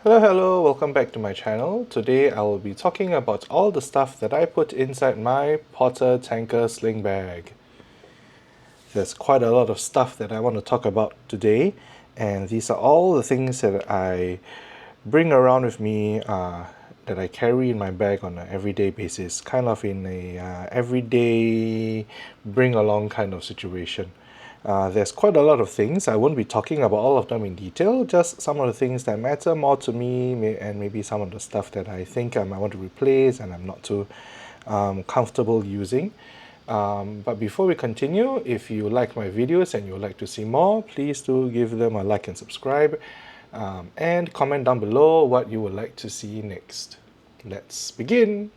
Hello, welcome back to my channel. Today I will be talking about all the stuff that I put inside my Potter Tanker sling bag. There's quite a lot of stuff that I want to talk about today, and these are all the things that I bring around with me, that I carry in my bag on an everyday basis, kind of in a everyday bring along kind of situation. There's quite a lot of things. I won't be talking about all of them in detail, just some of the things that matter more to me, and maybe some of the stuff that I think I might want to replace and I'm not too comfortable using. But before we continue, if you like my videos and you would like to see more, please do give them a like and subscribe, and comment down below what you would like to see next. Let's begin!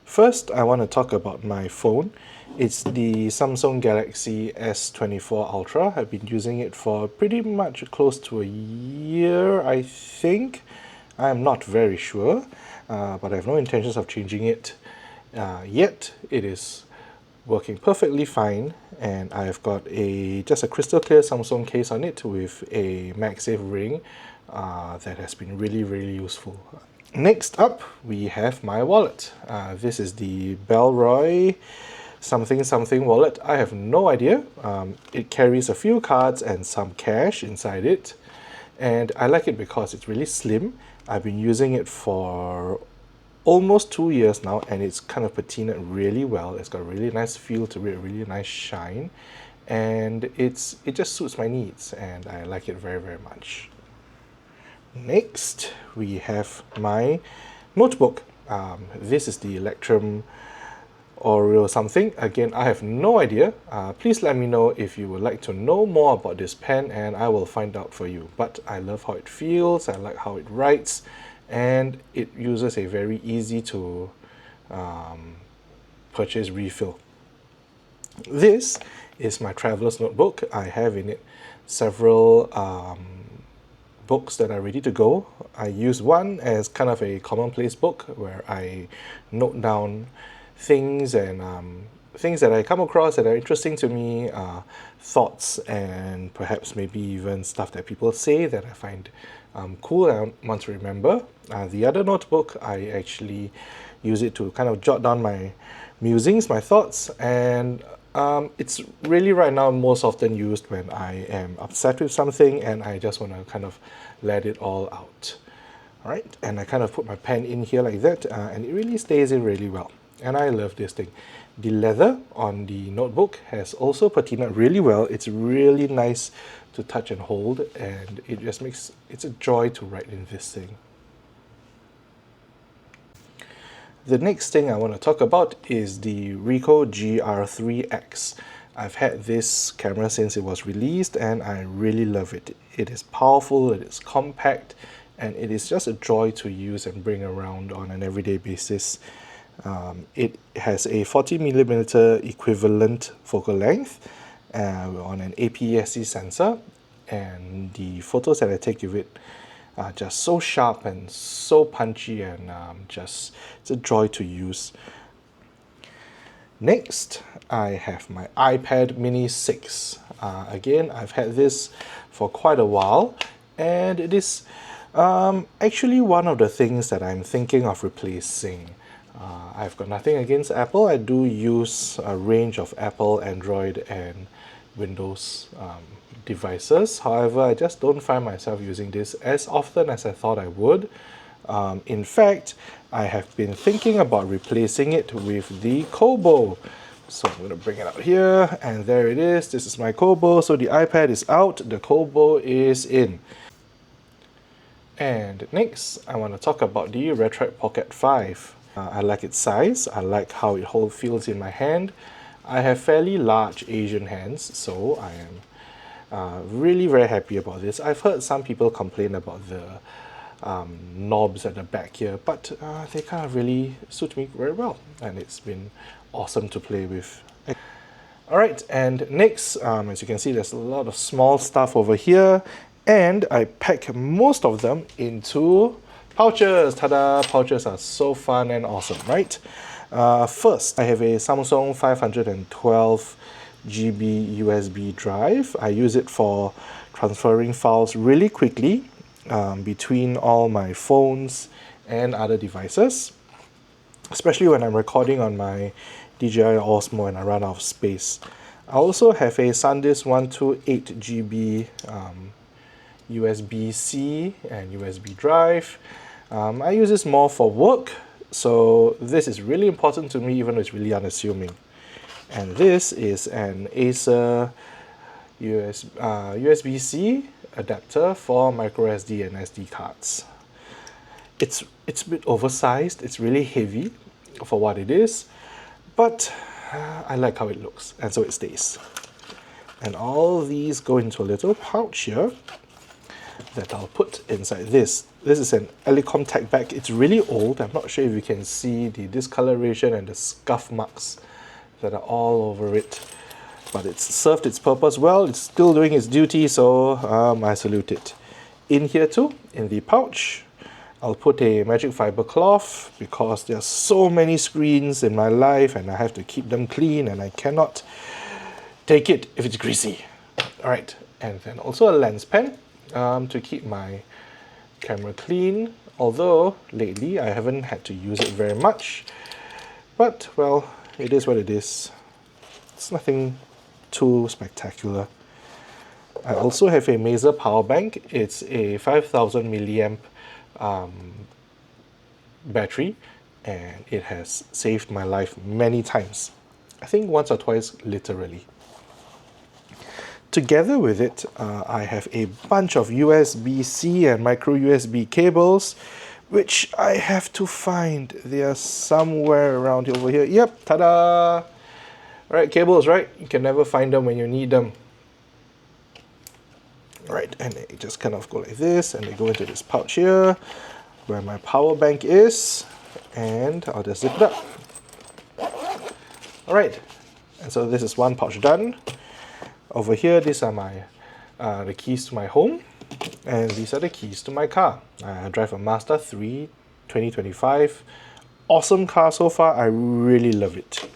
First, I want to talk about my phone. It's the Samsung Galaxy S24 Ultra. I've been using it for pretty much close to a year, I think. I'm not very sure, but I have no intentions of changing it yet. It is working perfectly fine, and I've got just a crystal clear Samsung case on it with a MagSafe ring that has been really useful. Next up, we have my wallet. This is the Bellroy something wallet. I have no idea. It carries a few cards and some cash inside it, and I like it because it's really slim. I've been using it for almost 2 years now, and it's kind of patinaed really well. It's got a really nice feel to it, a really nice shine, and it just suits my needs, and I like it very much. Next, we have my notebook. This is the Electrum Oreo something. Again, I have no idea. Please let me know if you would like to know more about this pen, and I will find out for you. But I love how it feels, I like how it writes, and it uses a very easy to purchase refill. This is my traveler's notebook. I have in it several books that are ready to go. I use one as kind of a commonplace book where I note down things and things that I come across that are interesting to me, thoughts, and perhaps maybe even stuff that people say that I find cool and I want to remember. The other notebook, I actually use it to kind of jot down my musings, my thoughts, and it's really right now most often used when I am upset with something and I just want to kind of let it all out. Alright, and I kind of put my pen in here like that, and it really stays in really well. And I love this thing. The leather on the notebook has also patinaed really well. It's really nice to touch and hold, and it just it's a joy to write in this thing. The next thing I want to talk about is the Ricoh GR3X. I've had this camera since it was released, and I really love it. It is powerful, it is compact, and it is just a joy to use and bring around on an everyday basis. It has a 40mm equivalent focal length on an APS-C sensor, and the photos that I take with it are just so sharp and so punchy, and it's a joy to use. Next, I have my iPad Mini 6. Again, I've had this for quite a while, and it is actually one of the things that I'm thinking of replacing. I've got nothing against Apple. I do use a range of Apple, Android, and Windows devices. However, I just don't find myself using this as often as I thought I would. In fact, I have been thinking about replacing it with the Kobo. So I'm going to bring it out here, and there it is. This is my Kobo. So the iPad is out, the Kobo is in. And next, I want to talk about the Ricoh Pocket 5. I like its size, I like how it feels in my hand. I have fairly large Asian hands, so I am really very happy about this. I've heard some people complain about the knobs at the back here, but they kind of really suit me very well, and it's been awesome to play with. Alright, and next, as you can see, there's a lot of small stuff over here, and I pack most of them into pouches. Ta-da! Pouches are so fun and awesome, right? First, I have a Samsung 512 GB USB drive. I use it for transferring files really quickly, between all my phones and other devices, especially when I'm recording on my DJI Osmo and I run out of space. I also have a SanDisk 128 GB USB-C and USB drive. I use this more for work, so this is really important to me, even though it's really unassuming. And this is an Acer USB-C adapter for microSD and SD cards. It's a bit oversized, it's really heavy for what it is, but I like how it looks, and so it stays. And all these go into a little pouch here that I'll put inside this. This is an Elecom tech bag. It's really old. I'm not sure if you can see the discoloration and the scuff marks that are all over it. But it's served its purpose well. It's still doing its duty, so I salute it. In here too, in the pouch, I'll put a magic fiber cloth because there are so many screens in my life and I have to keep them clean and I cannot take it if it's greasy. Alright, and then also a lens pen to keep my camera clean, although lately I haven't had to use it very much. But, well, it is what it is. It's nothing too spectacular. I also have a Mazer power bank. It's a 5000 milliamp battery, and it has saved my life many times. I think once or twice, literally. Together with it, I have a bunch of USB-C and micro USB cables, which I have to find. They are somewhere around over here. Yep, ta-da! Alright, cables, right? You can never find them when you need them. Right, and they just kind of go like this, and they go into this pouch here, where my power bank is, and I'll just zip it up. Alright, and so this is one pouch done. Over here, these are my the keys to my home, and these are the keys to my car. I drive a Mazda 3 2025. Awesome car so far, I really love it.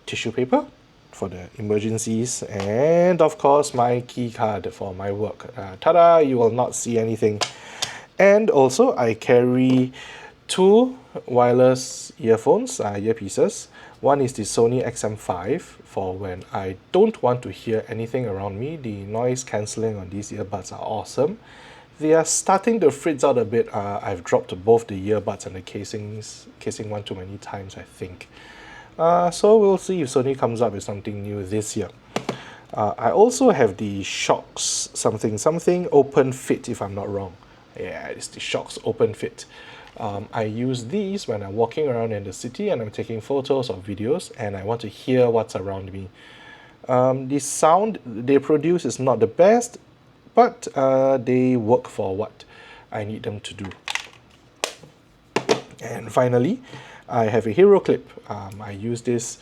Tissue paper for the emergencies, and of course my key card for my work. Ta-da! You will not see anything. And also I carry two wireless earphones, earpieces. One is the Sony XM5 for when I don't want to hear anything around me. The noise cancelling on these earbuds are awesome. They are starting to frizz out a bit. I've dropped both the earbuds and the casing one too many times, I think. So we'll see if Sony comes up with something new this year. I also have the Shocks something open fit, if I'm not wrong. Yeah, it's the Shocks open fit. I use these when I'm walking around in the city and I'm taking photos or videos and I want to hear what's around me. The sound they produce is not the best, but they work for what I need them to do. And finally, I have a hero clip. I use this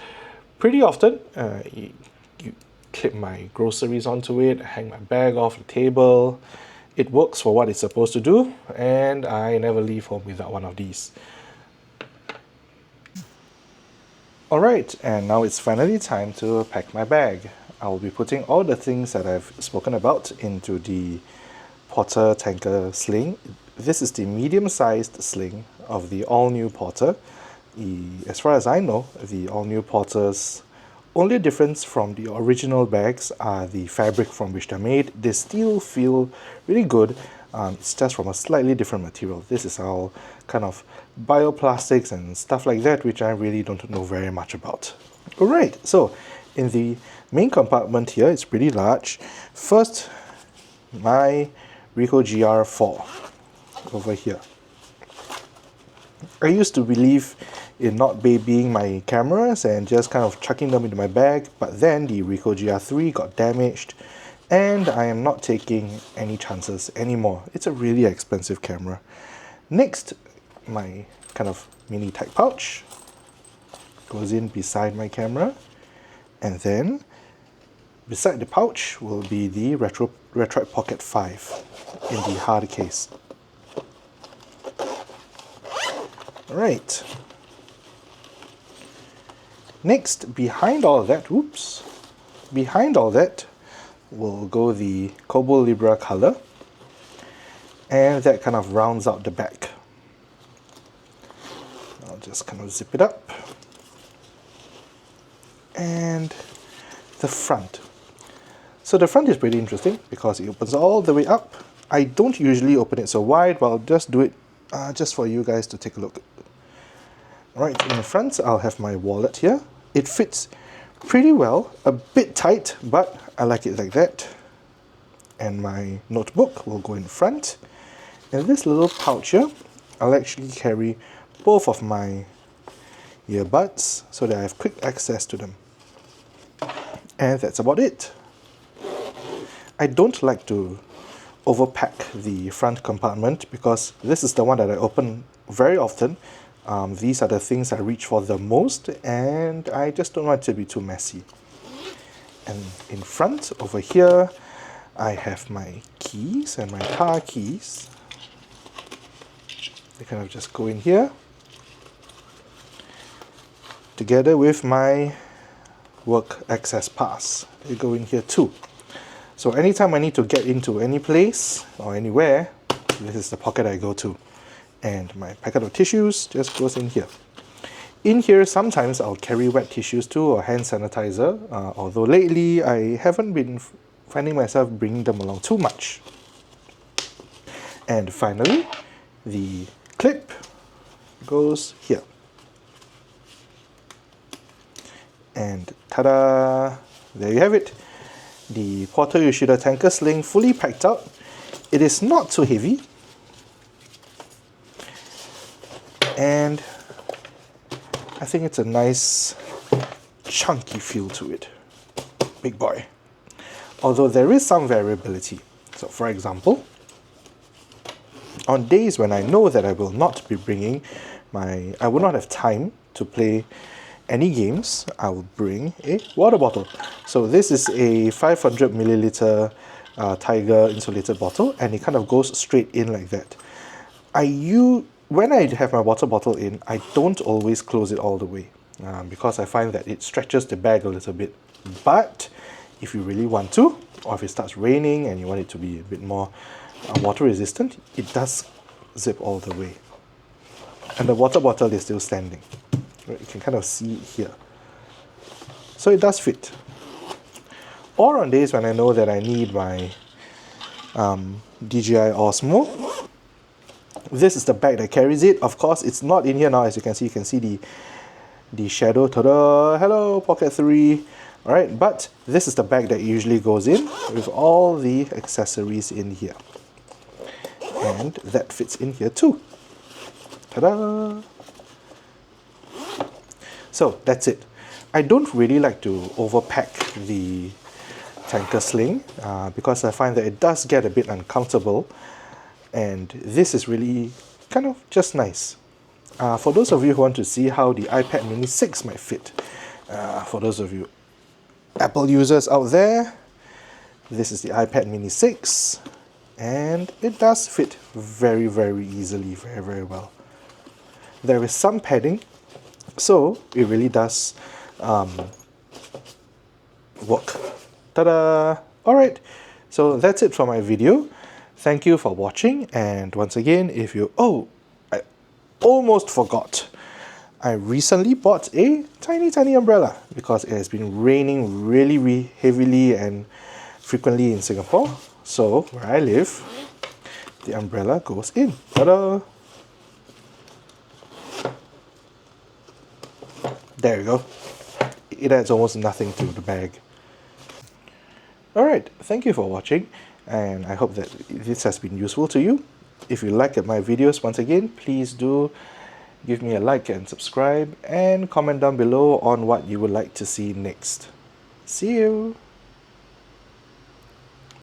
pretty often. You clip my groceries onto it, hang my bag off the table. It works for what it's supposed to do, and I never leave home without one of these. Alright, and now it's finally time to pack my bag. I'll be putting all the things that I've spoken about into the Porter Tanker Sling. This is the medium-sized sling of the all-new Porter. As far as I know, the all-new Porter's only difference from the original bags are the fabric from which they're made. They still feel really good. It's just from a slightly different material. This is all kind of bioplastics and stuff like that, which I really don't know very much about. Alright, so in the main compartment here, it's pretty large. First, my Ricoh GR4 over here. I used to believe in not babying my cameras and just kind of chucking them into my bag, but then the Ricoh GR3 got damaged and I am not taking any chances anymore. It's a really expensive camera. Next, my kind of mini tech pouch goes in beside my camera, and then beside the pouch will be the Retroid Pocket 5 in the hard case. Alright. Next, behind all that will go the Kobo Libra color. and that kind of rounds out the back. I'll just kind of zip it up. And the front. So the front is pretty interesting because it opens all the way up. I don't usually open it so wide, but I'll just do it just for you guys to take a look. Alright, in the front I'll have my wallet here. It fits pretty well, a bit tight, but I like it like that. And my notebook will go in front. And this little pouch here, I'll actually carry both of my earbuds so that I have quick access to them. And that's about it. I don't like to overpack the front compartment because this is the one that I open very often. These are the things I reach for the most, and I just don't want it to be too messy. And in front, over here, I have my keys and my car keys. They kind of just go in here, together with my work access pass. They go in here too. So anytime I need to get into any place or anywhere, this is the pocket I go to. And my packet of tissues just goes in here. In here, sometimes I'll carry wet tissues too, or hand sanitizer, although lately I haven't been finding myself bringing them along too much. And finally, the clip goes here. And ta-da! There you have it. The Porter Yoshida Tanker Sling fully packed out. It is not too heavy. And I think it's a nice chunky feel to it. Big boy. Although there is some variability. So for example, on days when I know that I will not be bringing I will not have time to play any games, I will bring a water bottle. So this is a 500 milliliter Tiger insulated bottle, and it kind of goes straight in like that. When I have my water bottle in, I don't always close it all the way because I find that it stretches the bag a little bit. But if you really want to, or if it starts raining and you want it to be a bit more water resistant, it does zip all the way. And the water bottle is still standing. You can kind of see it here. So it does fit. Or on days when I know that I need my DJI Osmo, this is the bag that carries it. Of course, it's not in here now. As you can see the shadow. Ta-da! Hello, Pocket 3. Alright, but this is the bag that usually goes in with all the accessories in here. And that fits in here too. Ta-da! So that's it. I don't really like to overpack the Tanker Sling because I find that it does get a bit uncomfortable, and this is really kind of just nice. For those of you who want to see how the iPad mini 6 might fit, for those of you Apple users out there, this is the iPad mini 6, and it does fit very, very easily, very, very well. There is some padding, so it really does work. Ta-da! Alright, so that's it for my video. Thank you for watching, and once again, I almost forgot. I recently bought a tiny umbrella because it has been raining really heavily and frequently in Singapore. So where I live, the umbrella goes in. Ta-da! There we go. It adds almost nothing to the bag. Alright, thank you for watching, and I hope that this has been useful to you. If you liked my videos, once again, please do give me a like and subscribe, and comment down below on what you would like to see next. See you!